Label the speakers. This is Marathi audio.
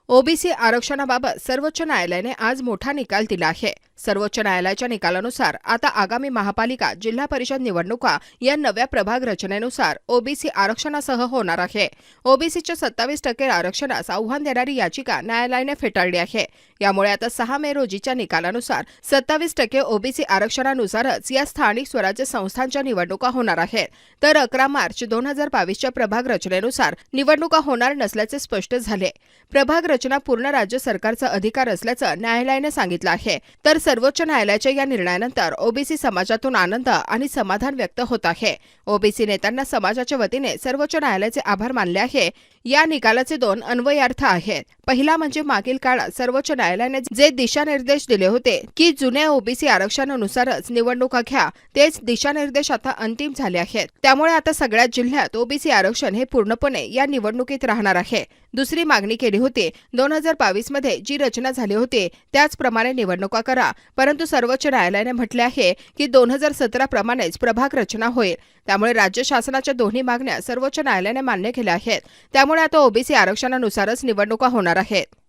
Speaker 1: ओबीसी आरक्षणाबाबत सर्वोच्च न्यायालयाने आज मोठा निकाल दिला आहे। सर्वोच्च न्यायालयाच्या निकालानुसार आता आगामी महापालिका, जिल्हा परिषद निवडणुका या नव्या प्रभाग रचनेनुसार ओबीसी आरक्षणासह होणार आहे। ओबीसीच्या 27% आरक्षणास आव्हान देणारी याचिका न्यायालयाने फेटाळली आहे। यामुळे आता 6 मे रोजीच्या निकालानुसार 27% ओबीसी आरक्षणानुसारच या स्थानिक स्वराज्य संस्थांच्या निवडणुका होणार आहेत। तर 11 मार्च 2022च्या प्रभाग रचनेनुसार निवडणुका होणार नसल्याचे स्पष्ट झाले। प्रभाग रचना पूर्ण राज्य सरकारचा अधिकार असल्याचं न्यायालयाने सांगितलं आहे। तर सर्वोच्च न्यायालयाच्या या निर्णयानंतर ओबीसी समाजातून आनंद आणि समाधान व्यक्त होत आहे। ओबीसी नेत्यांना समाजाच्या वतीने सर्वोच्च न्यायालयाचे आभार मानले आहे। या निकालाचे 2 अन्वयार्थ आहेत। पहिला म्हणजे मागील काळात सर्वोच्च न्यायालयाने जे दिशानिर्देश दिले होते की जुन्या ओबीसी आरक्षणानुसारच निवडणुका घ्या, तेच दिशानिर्देश आता अंतिम झाले आहेत। त्यामुळे आता सगळ्या जिल्ह्यात ओबीसी आरक्षण हे पूर्णपणे या निवडणुकीत राहणार आहे। दुसरी मागणी केली होती 2022 मध्ये जी रचना झाली होती त्याचप्रमाणे निवडणुका करा, परंतु सर्वोच्च न्यायालयाने म्हटले आहे की 2017 प्रमाणेच प्रभाग रचना होईल। त्यामुळे राज्य शासनाच्या दोन्ही मागण्या सर्वोच्च न्यायालयाने मान्य केल्या आहेत। त्यामुळे आता ओबीसी आरक्षणानुसारच निवडणुका होणार आहेत।